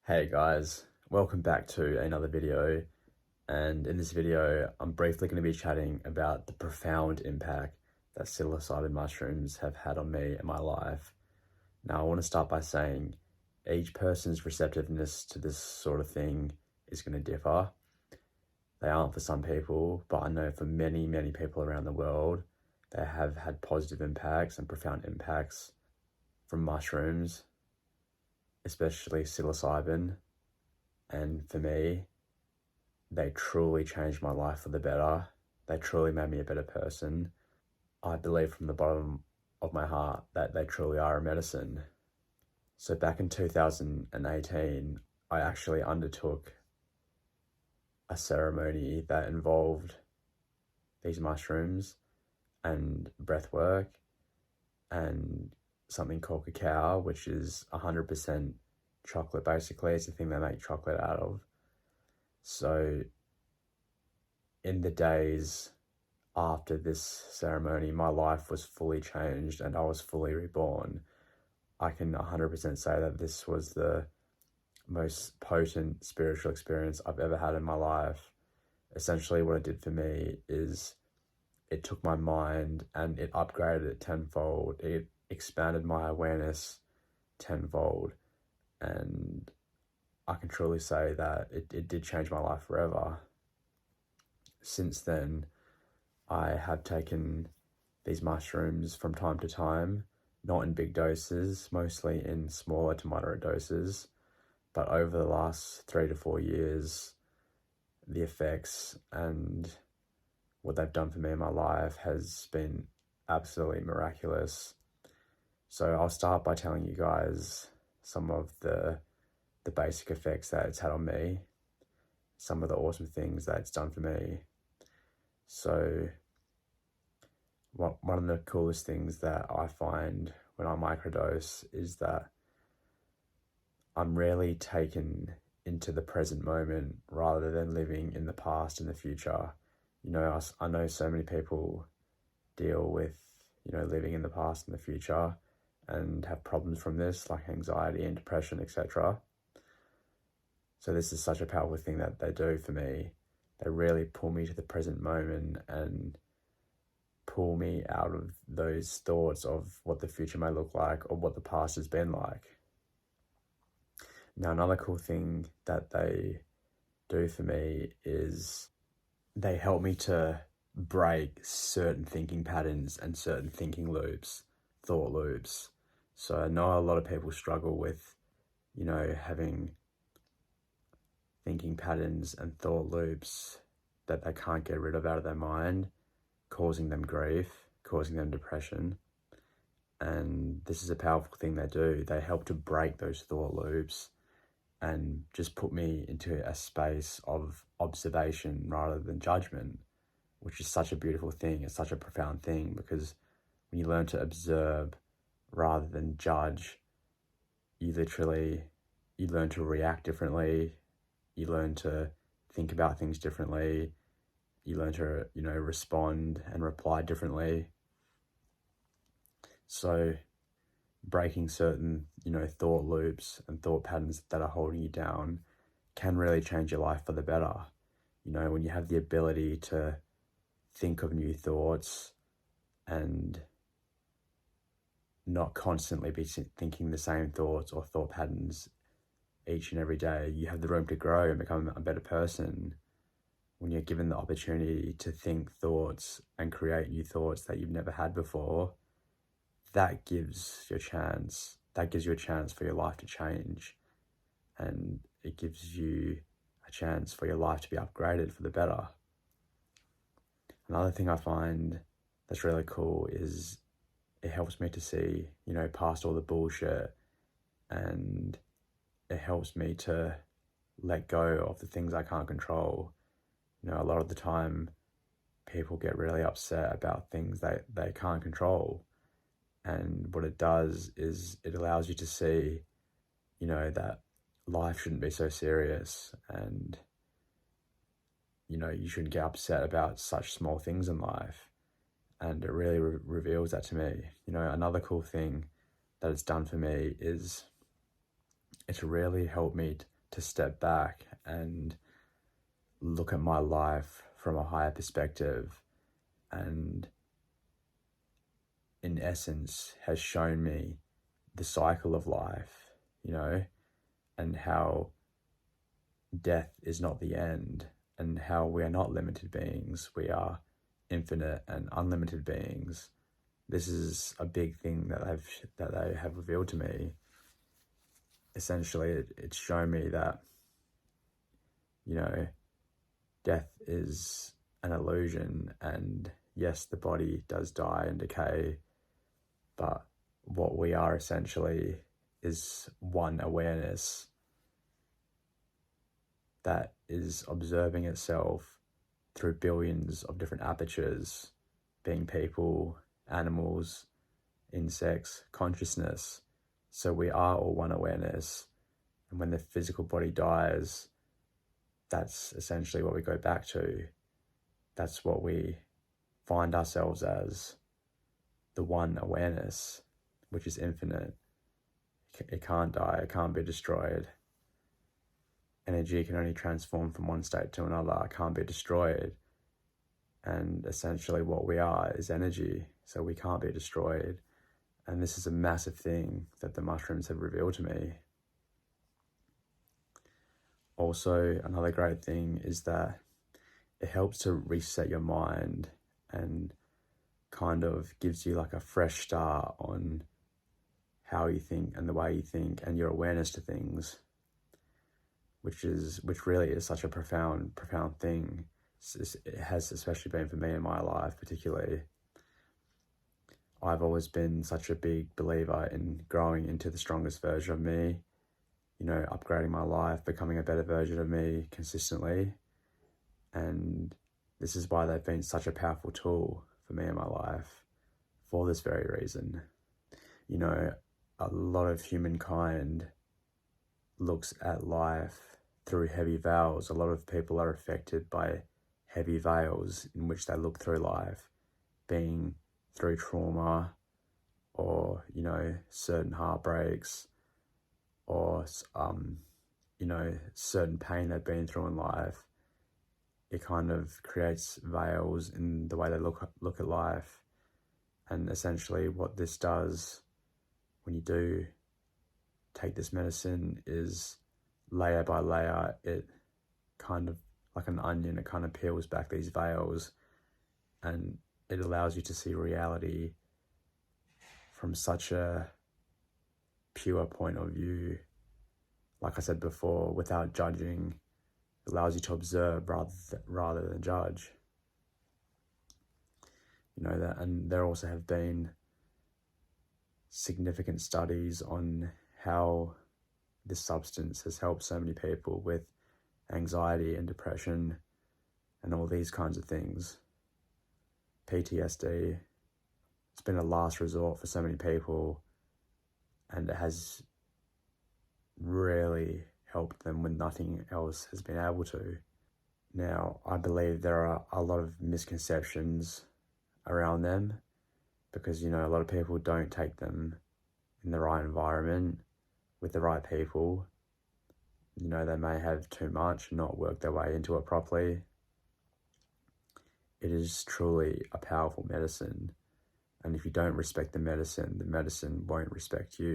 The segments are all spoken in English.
Hey guys, welcome back to another video, and in this video I'm briefly going to be chatting about the profound impact that psilocybin mushrooms have had on me and my life. Now I want to start by saying each person's receptiveness to this sort of thing is going to differ. They aren't for some people, but I know for many people around the world they have had positive impacts and profound impacts from mushrooms, especially psilocybin. And for me, they truly changed my life for the better. They truly made me a better person. I believe from the bottom of my heart that they truly are a medicine. So back in 2018, I actually undertook a ceremony that involved these mushrooms and breath work and something called cacao, which is 100% chocolate. Basically, it's the thing they make chocolate out of. So in the days after this ceremony, my life was fully changed and I was fully reborn. I can 100% say that this was the most potent spiritual experience I've ever had in my life. Essentially what it did for me is it took my mind and it upgraded it tenfold. It expanded my awareness tenfold. And I can truly say that it did change my life forever. Since then, I have taken these mushrooms from time to time, not in big doses, mostly in smaller to moderate doses. But over the last 3 to 4 years, the effects and what they've done for me in my life has been absolutely miraculous. So I'll start by telling you guys some of the basic effects that it's had on me, some of the awesome things that it's done for me. So one of the coolest things that I find when I microdose is that I'm really taken into the present moment rather than living in the past and the future. You know, I know so many people deal with, living in the past and the future and have problems from this, like anxiety and depression, etc. So this is such a powerful thing that they do for me. They really pull me to the present moment and pull me out of those thoughts of what the future may look like or what the past has been like. Now, another cool thing that they do for me is they help me to break certain thinking patterns and certain thinking loops, thought loops. So I know a lot of people struggle with, having thinking patterns and thought loops that they can't get rid of out of their mind, causing them grief, causing them depression. And this is a powerful thing they do. They help to break those thought loops and just put me into a space of observation rather than judgment, which is such a beautiful thing. It's such a profound thing, because when you learn to observe rather than judge, you learn to react differently. You learn to think about things differently. You learn to, respond and reply differently. So breaking certain, thought loops and thought patterns that are holding you down can really change your life for the better. When you have the ability to think of new thoughts and not constantly be thinking the same thoughts or thought patterns each and every day, you have the room to grow and become a better person. When you're given the opportunity to think thoughts and create new thoughts that you've never had before, that gives you a chance for your life to change, and it gives you a chance for your life to be upgraded for the better. Another thing I find that's really cool is it helps me to see, past all the bullshit, and it helps me to let go of the things I can't control. A lot of the time people get really upset about things they can't control. And what it does is it allows you to see, that life shouldn't be so serious, and, you shouldn't get upset about such small things in life. And it really reveals that to me. Another cool thing that it's done for me is it's really helped me to step back and look at my life from a higher perspective, and in essence has shown me the cycle of life, and how death is not the end, and how we are not limited beings. We are infinite and unlimited beings. This is a big thing that they have revealed to me. Essentially, it's shown me that, death is an illusion, and yes, the body does die and decay, but what we are essentially is one awareness that is observing itself through billions of different apertures, being people, animals, insects, consciousness. So we are all one awareness. And when the physical body dies, that's essentially what we go back to. That's what we find ourselves as, the one awareness, which is infinite. It can't die, it can't be destroyed. Energy can only transform from one state to another, it can't be destroyed. And essentially what we are is energy, so we can't be destroyed. And this is a massive thing that the mushrooms have revealed to me. Also, another great thing is that it helps to reset your mind and kind of gives you like a fresh start on how you think and the way you think and your awareness to things, which really is such a profound thing. It has especially been for me in my life particularly. I've always been such a big believer in growing into the strongest version of me, upgrading my life, becoming a better version of me consistently. And this is why they've been such a powerful tool for me in my life, for this very reason. A lot of humankind looks at life through heavy veils. A lot of people are affected by heavy veils in which they look through life, being through trauma or, certain heartbreaks or, certain pain they've been through in life. It kind of creates veils in the way they look at life. And essentially what this does when you do take this medicine is layer by layer, it kind of like an onion, it kind of peels back these veils, and it allows you to see reality from such a pure point of view. Like I said before, without judging, it allows you to observe rather than judge. And there also have been significant studies on how this substance has helped so many people with anxiety and depression and all these kinds of things. PTSD, it's been a last resort for so many people, and it has really helped them when nothing else has been able to. Now, I believe there are a lot of misconceptions around them because, a lot of people don't take them in the right environment with the right people. They may have too much and not work their way into it properly. It is truly a powerful medicine. And if you don't respect the medicine won't respect you.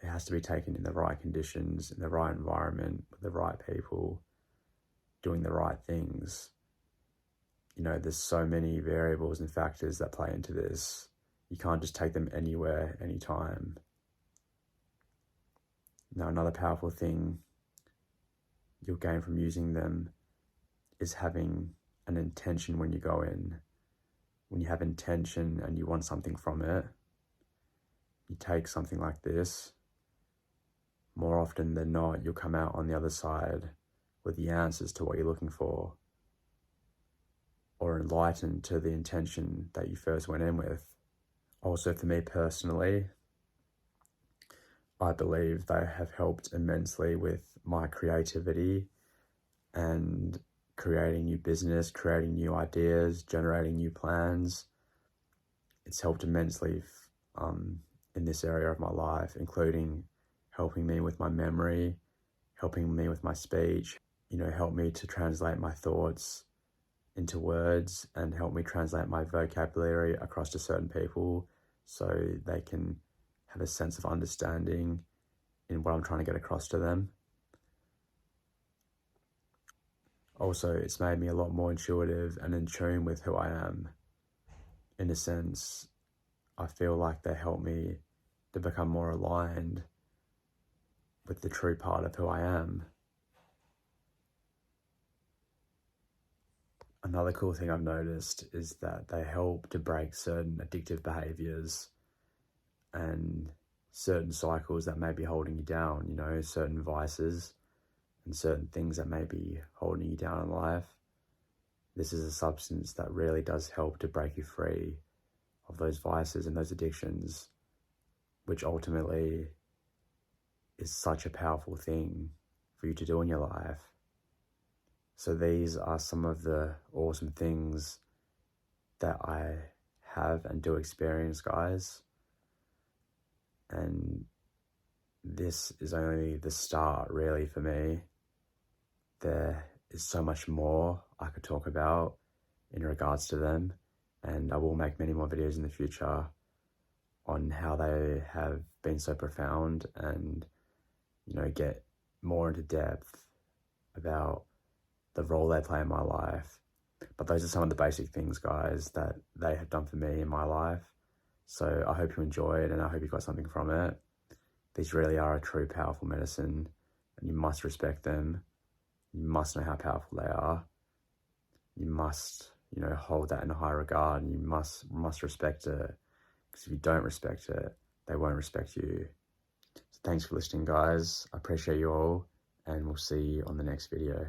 It has to be taken in the right conditions, in the right environment, with the right people, doing the right things. There's so many variables and factors that play into this. You can't just take them anywhere, anytime. Now, another powerful thing you'll gain from using them is having an intention when you go in. When you have intention and you want something from it, you take something like this, more often than not, you'll come out on the other side with the answers to what you're looking for, or enlightened to the intention that you first went in with. Also, for me personally, I believe they have helped immensely with my creativity and creating new business, creating new ideas, generating new plans. It's helped immensely in this area of my life, including helping me with my memory helping me with my speech, help me to translate my thoughts into words and help me translate my vocabulary across to certain people so they can have a sense of understanding in what I'm trying to get across to them. Also, it's made me a lot more intuitive and in tune with who I am. In a sense, I feel like they help me to become more aligned with the true part of who I am. Another cool thing I've noticed is that they help to break certain addictive behaviors and certain cycles that may be holding you down, certain vices and certain things that may be holding you down in life. This is a substance that really does help to break you free of those vices and those addictions, which ultimately is such a powerful thing for you to do in your life. So these are some of the awesome things that I have and do experience, guys. And this is only the start, really, for me. There is so much more I could talk about in regards to them, and I will make many more videos in the future on how they have been so profound and, get more into depth about the role they play in my life. But those are some of the basic things, guys, that they have done for me in my life. So I hope you enjoyed and I hope you got something from it. These really are a true powerful medicine and you must respect them. You must know how powerful they are. You must, hold that in high regard and you must respect it. Because if you don't respect it, they won't respect you. So thanks for listening, guys. I appreciate you all and we'll see you on the next video.